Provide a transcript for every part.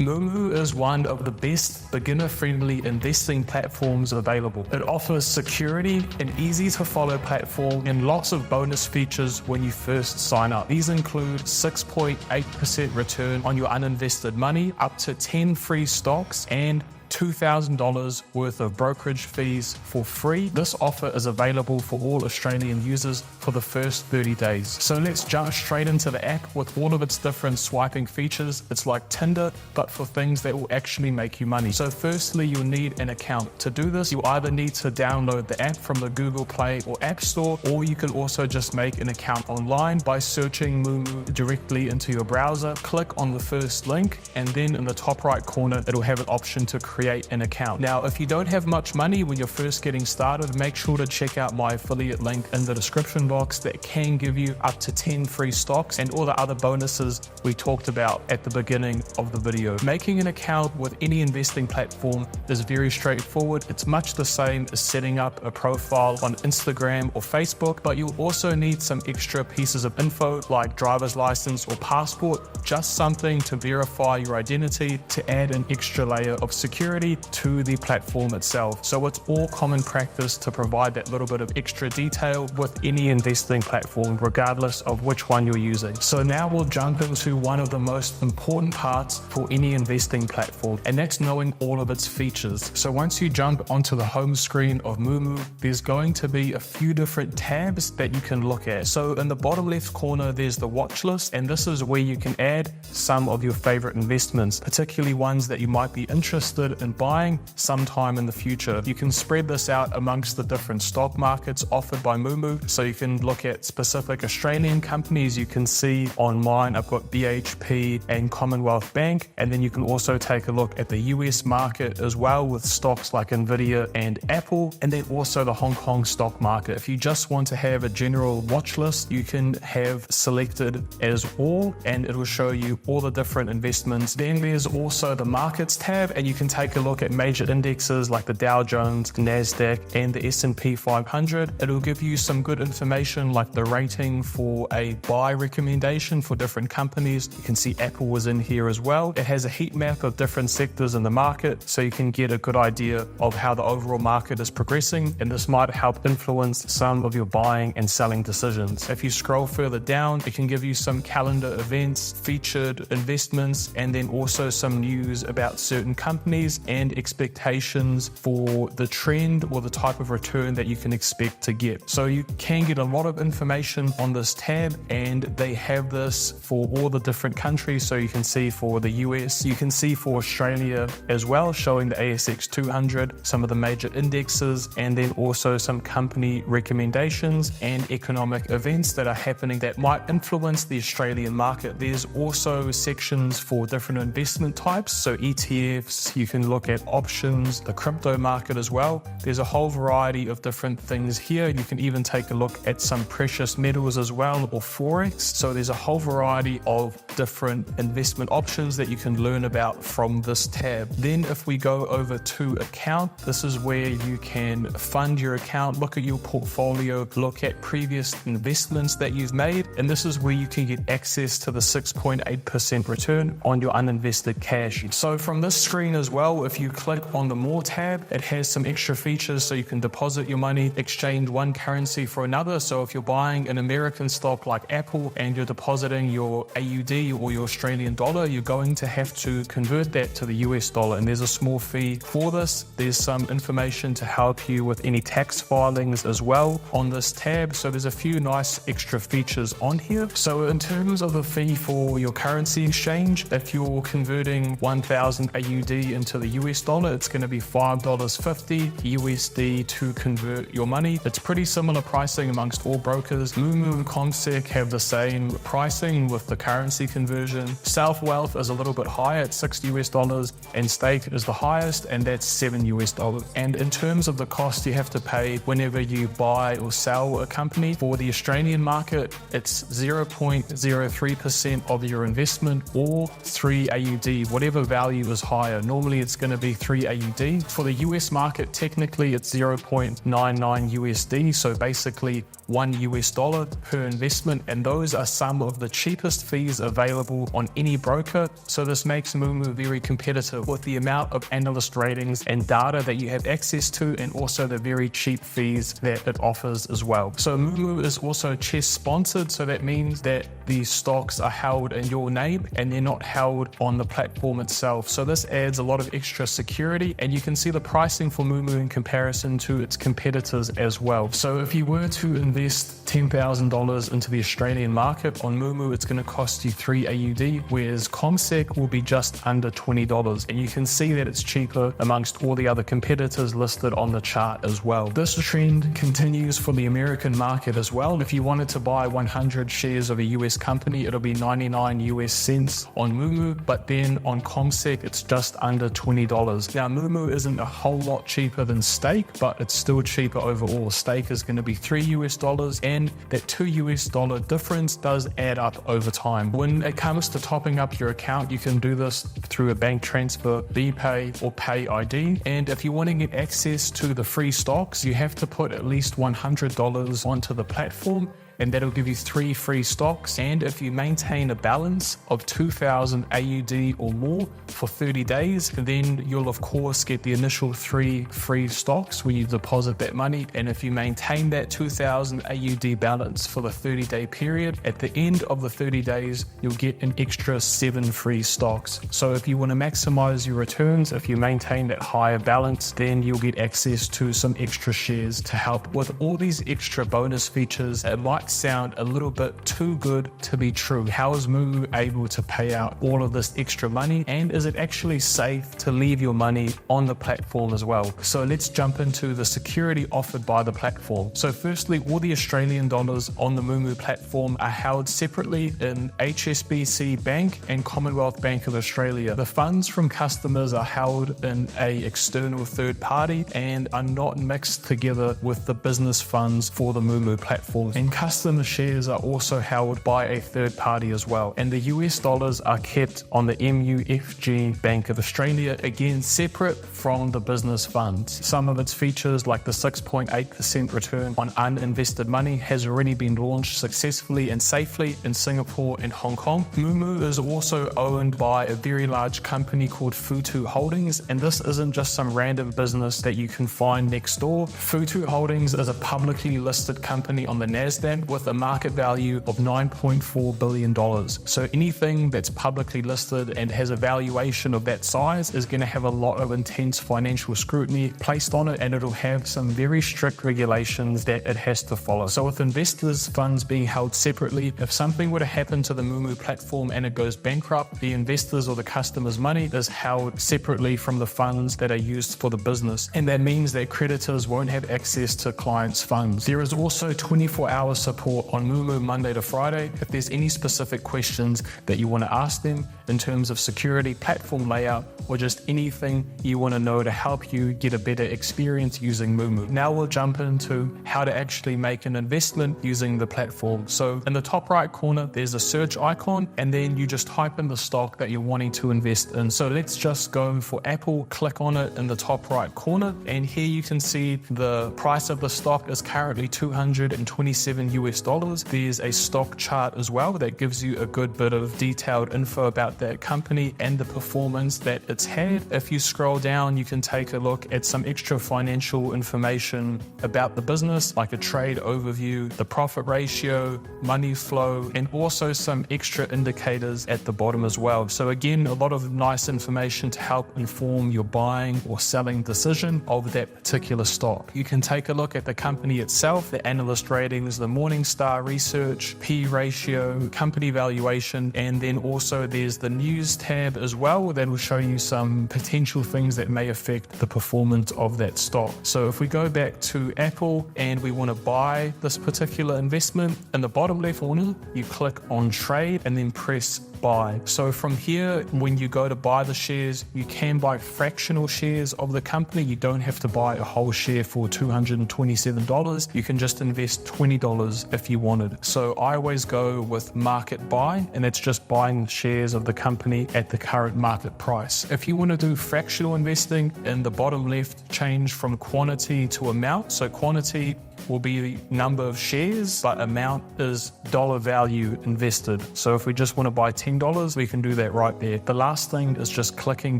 Moomoo is one of the best beginner-friendly investing platforms available. It offers security, an easy-to-follow platform, and lots of bonus features when you first sign up. These include 6.8% return on your uninvested money, up to 10 free stocks, and $2,000 worth of brokerage fees for free. This offer is available for all Australian users for the first 30 days. So let's jump straight into the app with all of its different swiping features. It's like Tinder, but for things that will actually make you money. So firstly, you'll need an account. To do this, you either need to download the app from the Google Play or App Store, or you can also just make an account online by searching Moomoo directly into your browser. Click on the first link, and then in the top right corner, it'll have an option to create an account. Now, if you don't have much money when you're first getting started, make sure to check out my affiliate link in the description box that can give you up to 10 free stocks and all the other bonuses we talked about at the beginning of the video. Making an account with any investing platform is very straightforward. It's much the same as setting up a profile on Instagram or Facebook, but you'll also need some extra pieces of info like driver's license or passport, just something to verify your identity to add an extra layer of security to the platform itself. So it's all common practice to provide that little bit of extra detail with any investing platform, regardless of which one you're using. So now we'll jump into one of the most important parts for any investing platform, and that's knowing all of its features. So once you jump onto the home screen of Moomoo, there's going to be a few different tabs that you can look at. So in the bottom left corner, there's the watch list, and this is where you can add some of your favorite investments, particularly ones that you might be interested in buying sometime in the future. You can spread this out amongst the different stock markets offered by Moomoo. So you can look at specific Australian companies. You can see on mine, I've got BHP and Commonwealth Bank. And then you can also take a look at the US market as well with stocks like Nvidia and Apple. And then also the Hong Kong stock market. If you just want to have a general watch list, you can have selected as all, and it will show you all the different investments. Then there's also the markets tab, and you can take a look at major indexes like the Dow Jones, NASDAQ, and the S&P 500. It'll give you some good information like the rating for a buy recommendation for different companies. You can see Apple was in here as well. It has a heat map of different sectors in the market, so you can get a good idea of how the overall market is progressing, and this might help influence some of your buying and selling decisions. If you scroll further down, it can give you some calendar events, featured investments, and then also some news about certain companies and expectations for the trend or the type of return that you can expect to get. So you can get a lot of information on this tab, and they have this for all the different countries. So you can see for the US, you can see for Australia as well, showing the ASX 200, some of the major indexes, and then also some company recommendations and economic events that are happening that might influence the Australian market. There's also sections for different investment types. So ETFs, you can look at options, the crypto market as well. There's a whole variety of different things here. You can even take a look at some precious metals as well, or Forex. So there's a whole variety of different investment options that you can learn about from this tab. Then if we go over to account, this is where you can fund your account, look at your portfolio, look at previous investments that you've made, and this is where you can get access to the 6.8% return on your uninvested cash. So from this screen as well, if you click on the More tab, it has some extra features, so you can deposit your money, exchange one currency for another. So if you're buying an American stock like Apple and you're depositing your AUD or your Australian dollar, you're going to have to convert that to the US dollar, and there's a small fee for this. There's some information to help you with any tax filings as well on this tab. So there's a few nice extra features on here. So in terms of the fee for your currency exchange, if you're converting 1,000 AUD into the US dollar, it's going to be $5.50 USD to convert your money. It's pretty similar pricing amongst all brokers. Moomoo and CommSec have the same pricing with the currency conversion. South Wealth is a little bit higher at $6 and Stake is the highest, and that's $7. And in terms of the cost you have to pay whenever you buy or sell a company, for the Australian market, it's 0.03% of your investment or 3 AUD, whatever value is higher. Normally it's it's going to be 3 AUD. For the US market, technically it's 0.99 USD, so basically $1 per investment, and those are some of the cheapest fees available on any broker. So this makes Moomoo very competitive with the amount of analyst ratings and data that you have access to, and also the very cheap fees that it offers as well. So Moomoo is also CHESS sponsored, so that means that the stocks are held in your name and they're not held on the platform itself. So this adds a lot of extra security, and you can see the pricing for Moomoo in comparison to its competitors as well. So if you were to invest $10,000 into the Australian market on Moomoo, it's going to cost you 3 AUD, whereas CommSec will be just under $20. And you can see that it's cheaper amongst all the other competitors listed on the chart as well. This trend continues for the American market as well. If you wanted to buy 100 shares of a US company, it'll be 99 US cents on Moomoo, but then on CommSec, it's just under $20. Now, Moomoo isn't a whole lot cheaper than Stake, but it's still cheaper overall. Stake is going to be $3 US, and that $2 US difference does add up over time. When it comes to topping up your account, you can do this through a bank transfer, BPay, or Pay ID. And if you want to get access to the free stocks, you have to put at least $100 onto the platform, and that'll give you 3 free stocks. And if you maintain a balance of 2,000 AUD or more for 30 days, then you'll of course get the initial 3 free stocks when you deposit that money. And if you maintain that 2,000 AUD balance for the 30-day period, at the end of the 30 days, you'll get an extra 7 free stocks. So if you want to maximize your returns, if you maintain that higher balance, then you'll get access to some extra shares to help with all these extra bonus features. It might sound a little bit too good to be true. How is Moomoo able to pay out all of this extra money, and is it actually safe to leave your money on the platform as well? So let's jump into the security offered by the platform. So firstly, all the Australian dollars on the Moomoo platform are held separately in HSBC Bank and Commonwealth Bank of Australia. The funds from customers are held in an external third party and are not mixed together with the business funds for the Moomoo platform. And customer shares are also held by a third party as well. And the US dollars are kept on the MUFG Bank of Australia, again separate from the business funds. Some of its features, like the 6.8% return on uninvested money, has already been launched successfully and safely in Singapore and Hong Kong. Moomoo is also owned by a very large company called Futu Holdings, and this isn't just some random business that you can find next door. Futu Holdings is a publicly listed company on the NASDAQ with a market value of $9.4 billion. So anything that's publicly listed and has a valuation of that size is going to have a lot of intense financial scrutiny placed on it, and it'll have some very strict regulations that it has to follow. So with investors' funds being held separately, if something were to happen to the Moomoo platform and it goes bankrupt, the investors or the customers' money is held separately from the funds that are used for the business. And that means that creditors won't have access to clients' funds. There is also 24-hour support on Moomoo Monday to Friday. If there's any specific questions that you want to ask them in terms of security, platform layout, or just anything you want to know to help you get a better experience using Moomoo. Now we'll jump into how to actually make an investment using the platform. So in the top right corner, there's a search icon, and then you just type in the stock that you're wanting to invest in. So let's just go for Apple, click on it in the top right corner, and here you can see the price of the stock is currently $227 US. There's a stock chart as well that gives you a good bit of detailed info about that company and the performance that it's had. If you scroll down, you can take a look at some extra financial information about the business, like a trade overview, the profit ratio, money flow, and also some extra indicators at the bottom as well. So again, a lot of nice information to help inform your buying or selling decision of that particular stock. You can take a look at the company itself, the analyst ratings, the Morningstar research, P ratio, company valuation, and then also there's the news tab as well that will show you some potential things that may affect the performance of that stock. So if we go back to Apple and we want to buy this particular investment, in the bottom left corner, you click on trade and then press buy. So from here, when you go to buy the shares, you can buy fractional shares of the company. You don't have to buy a whole share for $227. You can just invest $20 if you wanted. So I always go with market buy, and it's just buying shares of the company at the current market price. If you want to do fractional investing, in the bottom left, change from quantity to amount. So quantity will be the number of shares, but amount is dollar value invested. So if we just want to buy $10, we can do that right there. The last thing is just clicking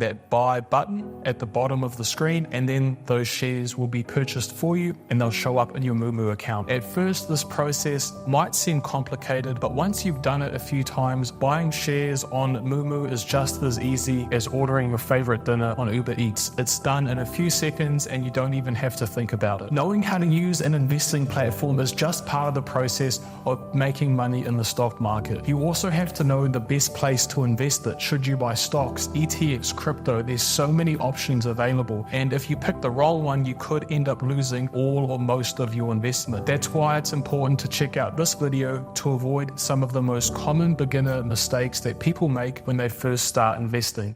that buy button at the bottom of the screen, and then those shares will be purchased for you and they'll show up in your Moomoo account. At first, this process might seem complicated, but once you've done it a few times, buying shares on Moomoo is just as easy as ordering your favorite dinner on Uber Eats. It's done in a few seconds and you don't even have to think about it. Knowing how to use an investing platform is just part of the process of making money in the stock market. You also have to know the best place to invest it. Should you buy stocks, ETFs, crypto? There's so many options available, and if you pick the wrong one, you could end up losing all or most of your investment. That's why it's important to check out this video to avoid some of the most common beginner mistakes that people make when they first start investing.